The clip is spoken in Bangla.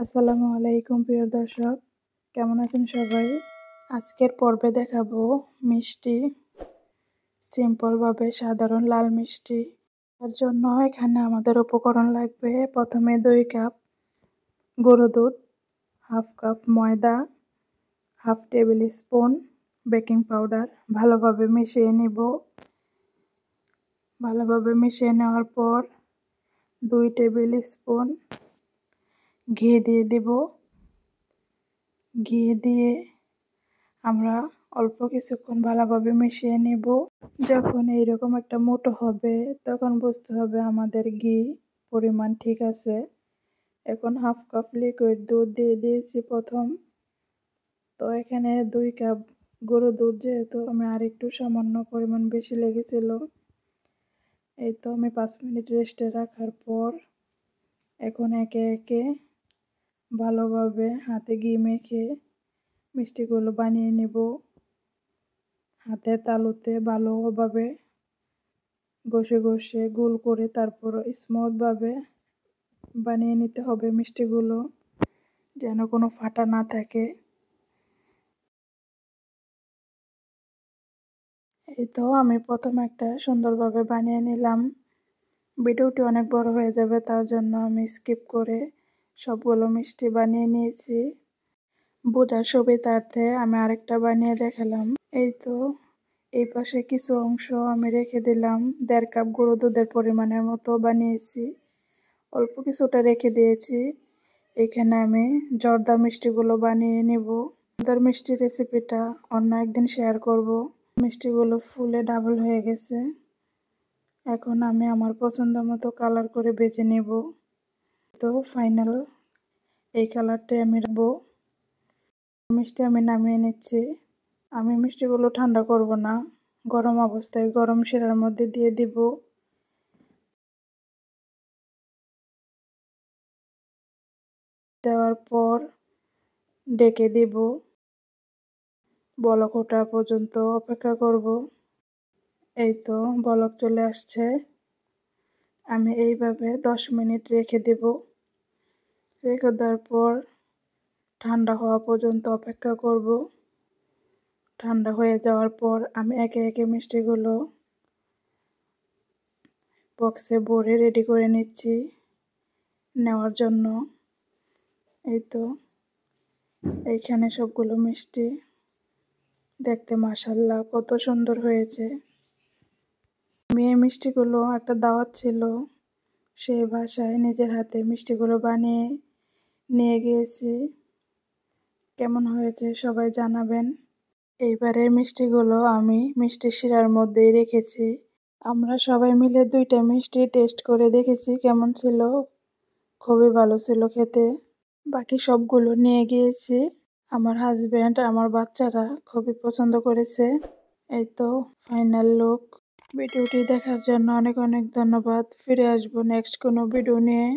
আসসালামু আলাইকুম প্রিয় দর্শক, কেমন আছেন সবাই? আজকের পর্বে দেখাবো মিষ্টি, সিম্পলভাবে সাধারণ লাল মিষ্টি। তার জন্য এখানে আমাদের উপকরণ লাগবে প্রথমে 2 কাপ গরুর দুধ, হাফ কাপ ময়দা, half table spoon baking powder. ভালোভাবে মিশিয়ে নিব। ভালোভাবে মিশিয়ে নেওয়ার পর 2 টেবিল স্পুন ঘি দিয়ে দিব। ঘি দিয়ে আমরা অল্প কিছুক্ষণ ভালোভাবে মিশিয়ে নিব। যখন এইরকম একটা মুঠো হবে তখন বুঝতে হবে আমাদের ঘি পরিমাণ ঠিক আছে। এখন হাফ কাপ লিকুইড দুধ দিয়ে দিয়েছি প্রথম। তো এখানে 2 কাপ গরুর দুধ, যেহেতু আমি আরেকটু সামান্য পরিমাণ বেশি লেগেছিল। এই তো আমি 5 মিনিট রেস্টে রাখার পর এখন একে একে ভালোভাবে হাতে ঘি মেখে মিষ্টিগুলো বানিয়ে নিব। হাতের তালুতে ভালোভাবে ঘষে ঘষে গোল করে তারপর স্মুথভাবে বানিয়ে নিতে হবে মিষ্টিগুলো, যেন কোনো ফাটা না থাকে। এই তো আমি প্রথম একটা সুন্দরভাবে বানিয়ে নিলাম। ভিডিওটি অনেক বড় হয়ে যাবে, তার জন্য আমি স্কিপ করে সবগুলো মিষ্টি বানিয়ে নিয়েছি। বোঝার সুবিধার্থে আমি আরেকটা বানিয়ে দেখালাম। এই তো এই পাশে কিছু অংশ আমি রেখে দিলাম। 1.5 কাপ গরুর দুধের পরিমাণের মতো বানিয়েছি, অল্প কিছুটা রেখে দিয়েছি। এখানে আমি জর্দা মিষ্টিগুলো বানিয়ে নিব। জর্দার মিষ্টি রেসিপিটা অন্য একদিন শেয়ার করব। মিষ্টিগুলো ফুলে ডাবল হয়ে গেছে। এখন আমি আমার পছন্দ মতো কালার করে বেছে নেব। তো ফাইনাল এই কালারটাই আমি রাখবো। মিষ্টি আমি নামিয়ে নিচ্ছি। আমি মিষ্টিগুলো ঠান্ডা করব না, গরম অবস্থায় গরম শিরার মধ্যে দিয়ে দিব। দেওয়ার পর ঢেকে দিব। বলক ওঠা পর্যন্ত অপেক্ষা করব। এই তো বলক চলে আসছে। আমি এইভাবে 10 মিনিট রেখে দেব। রেখে দেওয়ার পর ঠান্ডা হওয়া পর্যন্ত অপেক্ষা করব। ঠান্ডা হয়ে যাওয়ার পর আমি একে একে মিষ্টিগুলো বক্সে ভরে রেডি করে নিচ্ছি নেওয়ার জন্য। এই তো এইখানে সবগুলো মিষ্টি, দেখতে মাশাআল্লাহ কত সুন্দর হয়েছে। আমি এই মিষ্টিগুলো একটা দাওয়াত ছিল, সেই বাসায় নিজের হাতে মিষ্টিগুলো বানিয়ে নিয়ে গিয়েছি। কেমন হয়েছে সবাই জানাবেন। এইবারের মিষ্টিগুলো আমি মিষ্টি শিরার মধ্যেই রেখেছি। আমরা সবাই মিলে 2টা মিষ্টি টেস্ট করে দেখেছি কেমন ছিল। খুবই ভালো ছিল খেতে। বাকি সবগুলো নিয়ে গিয়েছি। আমার হাজব্যান্ড, আমার বাচ্চারা খুবই পছন্দ করেছে। এই তো ফাইনাল লুক। ভিডিওটি দেখার জন্য অনেক অনেক ধন্যবাদ। ফিরে আসবো নেক্সট কোনো ভিডিও নিয়ে।